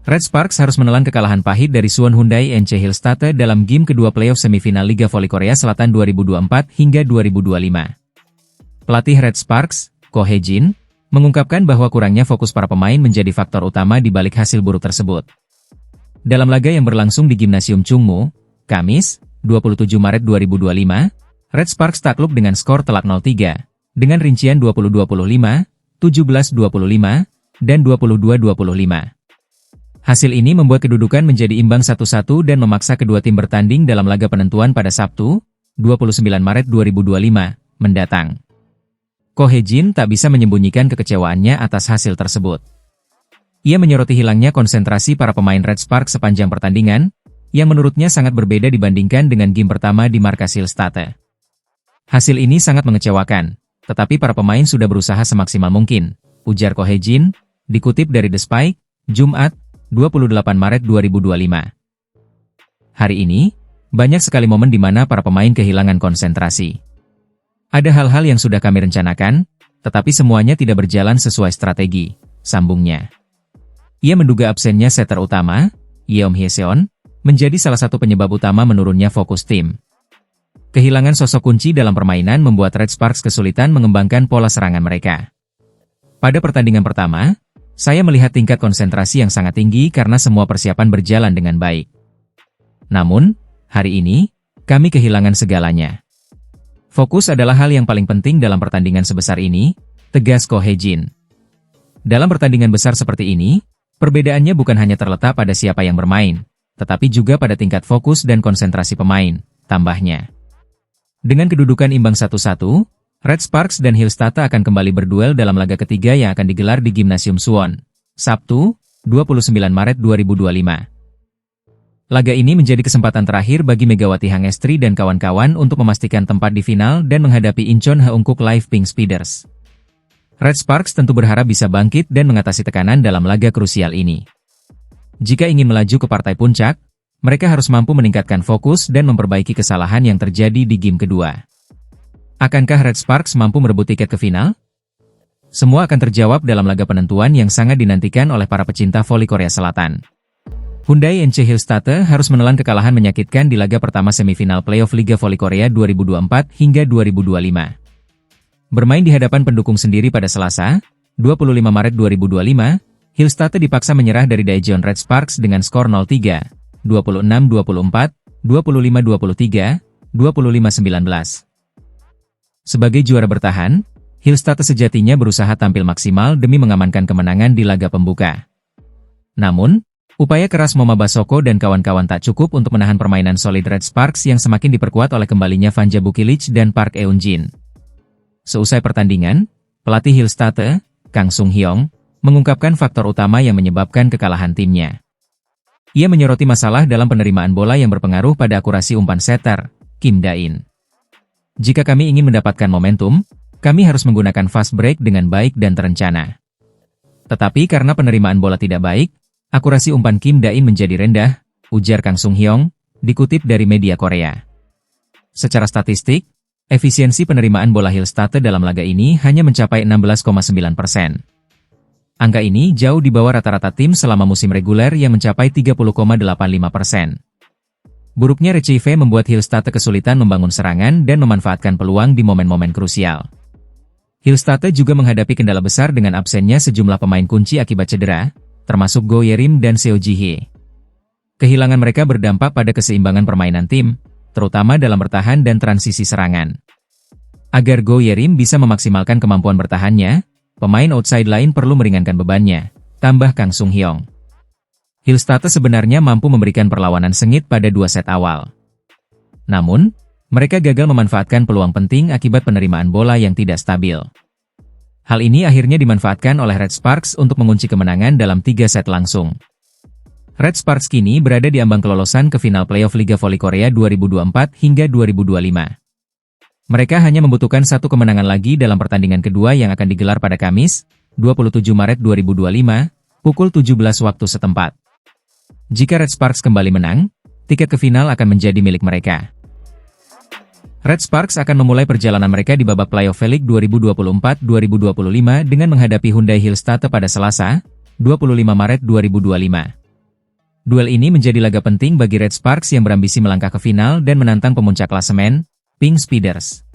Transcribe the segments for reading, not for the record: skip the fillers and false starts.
Red Sparks harus menelan kekalahan pahit dari Suwon Hyundai NC Hillstate dalam game kedua playoff semifinal Liga Voli Korea Selatan 2024 hingga 2025. Pelatih Red Sparks, Ko Hae-jin, mengungkapkan bahwa kurangnya fokus para pemain menjadi faktor utama di balik hasil buruk tersebut. Dalam laga yang berlangsung di Gimnasium Chungmu, Kamis, 27 Maret 2025, Red Sparks takluk dengan skor telak 0-3, dengan rincian 20-25, 17-25, dan 22-25. Hasil ini membuat kedudukan menjadi imbang 1-1 dan memaksa kedua tim bertanding dalam laga penentuan pada Sabtu, 29 Maret 2025, mendatang. Ko Hae-jin tak bisa menyembunyikan kekecewaannya atas hasil tersebut. Ia menyoroti hilangnya konsentrasi para pemain Red Sparks sepanjang pertandingan, yang menurutnya sangat berbeda dibandingkan dengan game pertama di markas Hillstate. Hasil ini sangat mengecewakan, tetapi para pemain sudah berusaha semaksimal mungkin, ujar Ko Hae-jin, dikutip dari The Spike, Jumat, 28 Maret 2025. Hari ini, banyak sekali momen di mana para pemain kehilangan konsentrasi. Ada hal-hal yang sudah kami rencanakan, tetapi semuanya tidak berjalan sesuai strategi, sambungnya. Ia menduga absennya setter utama, Yeom Hye-seon, menjadi salah satu penyebab utama menurunnya fokus tim. Kehilangan sosok kunci dalam permainan membuat Red Sparks kesulitan mengembangkan pola serangan mereka. Pada pertandingan pertama, saya melihat tingkat konsentrasi yang sangat tinggi karena semua persiapan berjalan dengan baik. Namun, hari ini, kami kehilangan segalanya. Fokus adalah hal yang paling penting dalam pertandingan sebesar ini, tegas Ko Hae-jin. Dalam pertandingan besar seperti ini, perbedaannya bukan hanya terletak pada siapa yang bermain, tetapi juga pada tingkat fokus dan konsentrasi pemain, tambahnya. Dengan kedudukan imbang 1-1, Red Sparks dan Hillstate akan kembali berduel dalam laga ketiga yang akan digelar di Gimnasium Suwon, Sabtu, 29 Maret 2025. Laga ini menjadi kesempatan terakhir bagi Megawati Hangestri dan kawan-kawan untuk memastikan tempat di final dan menghadapi Incheon Haeunkook Live Pink Speeders. Red Sparks tentu berharap bisa bangkit dan mengatasi tekanan dalam laga krusial ini. Jika ingin melaju ke partai puncak, mereka harus mampu meningkatkan fokus dan memperbaiki kesalahan yang terjadi di game kedua. Akankah Red Sparks mampu merebut tiket ke final? Semua akan terjawab dalam laga penentuan yang sangat dinantikan oleh para pecinta voli Korea Selatan. Hyundai NC Hillstate harus menelan kekalahan menyakitkan di laga pertama semifinal playoff Liga Voli Korea 2024 hingga 2025. Bermain di hadapan pendukung sendiri pada Selasa, 25 Maret 2025, Hillstate dipaksa menyerah dari Daejeon Red Sparks dengan skor 0-3, 26-24, 25-23, 25-19. Sebagai juara bertahan, Hillstate sejatinya berusaha tampil maksimal demi mengamankan kemenangan di laga pembuka. Namun, upaya keras Moma Basoko dan kawan-kawan tak cukup untuk menahan permainan solid Red Sparks yang semakin diperkuat oleh kembalinya Vanja Bukilich dan Park Eun-jin. Seusai pertandingan, pelatih Hillstate, Kang Sung-hyong, mengungkapkan faktor utama yang menyebabkan kekalahan timnya. Ia menyoroti masalah dalam penerimaan bola yang berpengaruh pada akurasi umpan setter, Kim Da-in. Jika kami ingin mendapatkan momentum, kami harus menggunakan fast break dengan baik dan terencana. Tetapi karena penerimaan bola tidak baik, akurasi umpan Kim Da-in menjadi rendah, ujar Kang Sung-hyong, dikutip dari media Korea. Secara statistik, efisiensi penerimaan bola Hillstate dalam laga ini hanya mencapai 16,9%. Angka ini jauh di bawah rata-rata tim selama musim reguler yang mencapai 30,85%. Buruknya receive membuat Hillstate kesulitan membangun serangan dan memanfaatkan peluang di momen-momen krusial. Hillstate juga menghadapi kendala besar dengan absennya sejumlah pemain kunci akibat cedera, termasuk Go Yerim dan Seo Ji-hye. Kehilangan mereka berdampak pada keseimbangan permainan tim, terutama dalam bertahan dan transisi serangan. Agar Go Yerim bisa memaksimalkan kemampuan bertahannya, pemain outside lain perlu meringankan bebannya, tambah Kang Sung-hyong. Hillstate sebenarnya mampu memberikan perlawanan sengit pada 2 set awal. Namun, mereka gagal memanfaatkan peluang penting akibat penerimaan bola yang tidak stabil. Hal ini akhirnya dimanfaatkan oleh Red Sparks untuk mengunci kemenangan dalam 3 set langsung. Red Sparks kini berada di ambang kelolosan ke final playoff Liga Voli Korea 2024 hingga 2025. Mereka hanya membutuhkan 1 kemenangan lagi dalam pertandingan kedua yang akan digelar pada Kamis, 27 Maret 2025, pukul 17 waktu setempat. Jika Red Sparks kembali menang, tiket ke final akan menjadi milik mereka. Red Sparks akan memulai perjalanan mereka di babak playoff V-League 2024-2025 dengan menghadapi Hyundai Hillstate pada Selasa, 25 Maret 2025. Duel ini menjadi laga penting bagi Red Sparks yang berambisi melangkah ke final dan menantang pemuncak klasemen, Pink Speeders.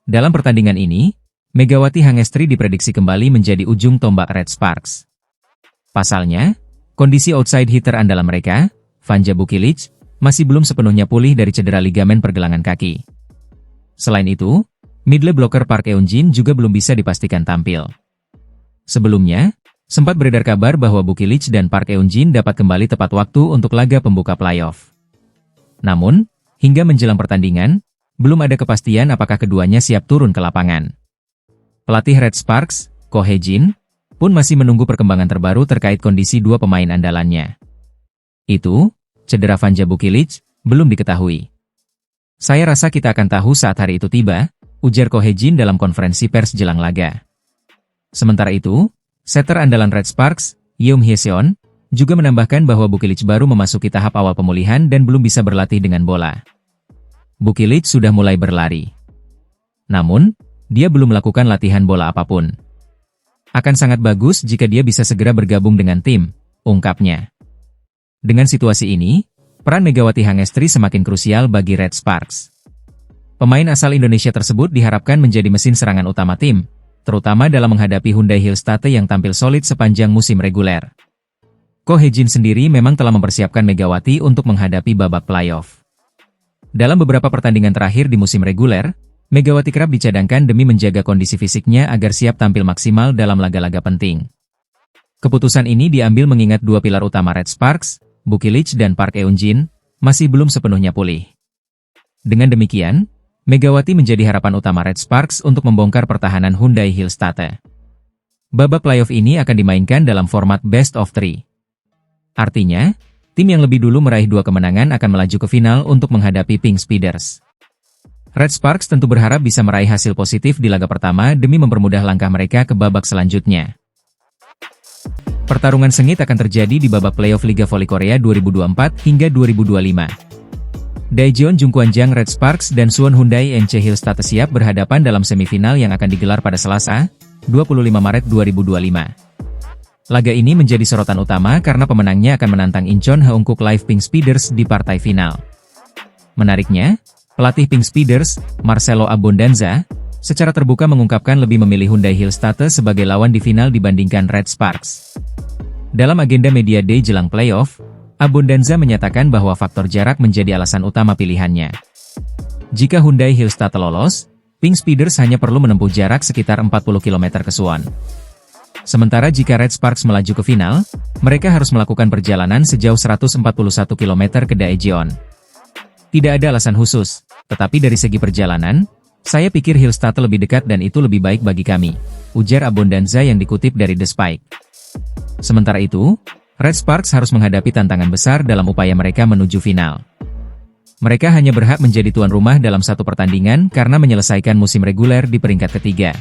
Dalam pertandingan ini, Megawati Hangestri diprediksi kembali menjadi ujung tombak Red Sparks. Pasalnya, kondisi outside hitter andalan mereka, Vanja Bukilic, masih belum sepenuhnya pulih dari cedera ligamen pergelangan kaki. Selain itu, middle blocker Park Eun-jin juga belum bisa dipastikan tampil. Sebelumnya, sempat beredar kabar bahwa Bukilic dan Park Eun-jin dapat kembali tepat waktu untuk laga pembuka playoff. Namun, hingga menjelang pertandingan, belum ada kepastian apakah keduanya siap turun ke lapangan. Pelatih Red Sparks, Ko Hye-jin, pun masih menunggu perkembangan terbaru terkait kondisi dua pemain andalannya. Itu, cedera Vanja Bukilic, belum diketahui. Saya rasa kita akan tahu saat hari itu tiba, ujar Ko Hye-jin dalam konferensi pers jelang laga. Sementara itu, setter andalan Red Sparks, Yeom Hye-seon, juga menambahkan bahwa Bukilic baru memasuki tahap awal pemulihan dan belum bisa berlatih dengan bola. Bukilic sudah mulai berlari. Namun, dia belum melakukan latihan bola apapun. Akan sangat bagus jika dia bisa segera bergabung dengan tim, ungkapnya. Dengan situasi ini, peran Megawati Hangestri semakin krusial bagi Red Sparks. Pemain asal Indonesia tersebut diharapkan menjadi mesin serangan utama tim, terutama dalam menghadapi Hyundai Hillstate yang tampil solid sepanjang musim reguler. Ko Hye-jin sendiri memang telah mempersiapkan Megawati untuk menghadapi babak playoff. Dalam beberapa pertandingan terakhir di musim reguler, Megawati kerap dicadangkan demi menjaga kondisi fisiknya agar siap tampil maksimal dalam laga-laga penting. Keputusan ini diambil mengingat dua pilar utama Red Sparks, Bukilic dan Park Eun-jin, masih belum sepenuhnya pulih. Dengan demikian, Megawati menjadi harapan utama Red Sparks untuk membongkar pertahanan Hyundai Hillstate. Babak playoff ini akan dimainkan dalam format best of 3. Artinya, tim yang lebih dulu meraih 2 kemenangan akan melaju ke final untuk menghadapi Pink Speeders. Red Sparks tentu berharap bisa meraih hasil positif di laga pertama demi mempermudah langkah mereka ke babak selanjutnya. Pertarungan sengit akan terjadi di babak playoff Liga Voli Korea 2024 hingga 2025. Daejeon Jungkwanjang Red Sparks dan Suwon Hyundai NC Hillstate siap berhadapan dalam semifinal yang akan digelar pada Selasa, 25 Maret 2025. Laga ini menjadi sorotan utama karena pemenangnya akan menantang Incheon Haeunkook Live Pink Speeders di partai final. Menariknya, pelatih Pink Speeders, Marcelo Abondanza, secara terbuka mengungkapkan lebih memilih Hyundai Hillstate sebagai lawan di final dibandingkan Red Sparks. Dalam agenda media day jelang playoff, Abondanza menyatakan bahwa faktor jarak menjadi alasan utama pilihannya. Jika Hyundai Hillstate lolos, Pink Speeders hanya perlu menempuh jarak sekitar 40 km ke Suwon. Sementara jika Red Sparks melaju ke final, mereka harus melakukan perjalanan sejauh 141 km ke Daejeon. Tidak ada alasan khusus, tetapi dari segi perjalanan, saya pikir Hillstate lebih dekat dan itu lebih baik bagi kami, ujar Abondanza yang dikutip dari The Spike. Sementara itu, Red Sparks harus menghadapi tantangan besar dalam upaya mereka menuju final. Mereka hanya berhak menjadi tuan rumah dalam satu pertandingan karena menyelesaikan musim reguler di peringkat ketiga.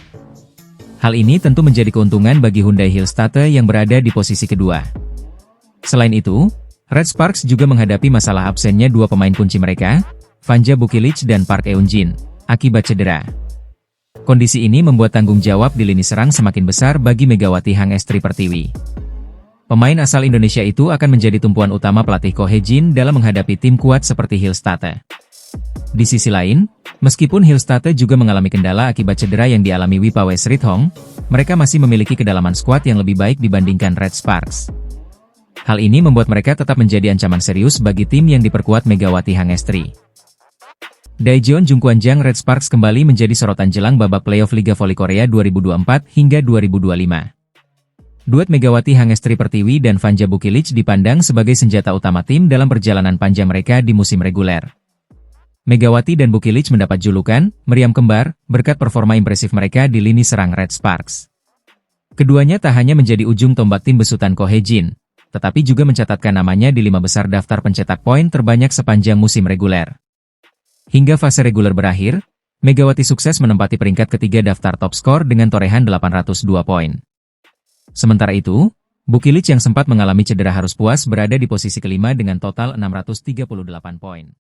Hal ini tentu menjadi keuntungan bagi Hyundai Hillstate yang berada di posisi kedua. Selain itu, Red Sparks juga menghadapi masalah absennya dua pemain kunci mereka, Vanja Bukilic dan Park Eun-jin, akibat cedera. Kondisi ini membuat tanggung jawab di lini serang semakin besar bagi Megawati Hangestri Pertiwi. Pemain asal Indonesia itu akan menjadi tumpuan utama pelatih Ko Hye-jin dalam menghadapi tim kuat seperti Hillstate. Di sisi lain, meskipun Hillstate juga mengalami kendala akibat cedera yang dialami Wipawe Srithong, mereka masih memiliki kedalaman skuad yang lebih baik dibandingkan Red Sparks. Hal ini membuat mereka tetap menjadi ancaman serius bagi tim yang diperkuat Megawati Hangestri. Daejeon Jungkwanjang Red Sparks kembali menjadi sorotan jelang babak playoff Liga Voli Korea 2024 hingga 2025. Duet Megawati Hangestri Pertiwi dan Vanja Bukilic dipandang sebagai senjata utama tim dalam perjalanan panjang mereka di musim reguler. Megawati dan Bukilic mendapat julukan meriam kembar berkat performa impresif mereka di lini serang Red Sparks. Keduanya tak hanya menjadi ujung tombak tim besutan Ko Hye-jin, tetapi juga mencatatkan namanya di 5 besar daftar pencetak poin terbanyak sepanjang musim reguler. Hingga fase reguler berakhir, Megawati sukses menempati peringkat ketiga daftar top skor dengan torehan 802 poin. Sementara itu, Bukilic yang sempat mengalami cedera harus puas berada di posisi kelima dengan total 638 poin.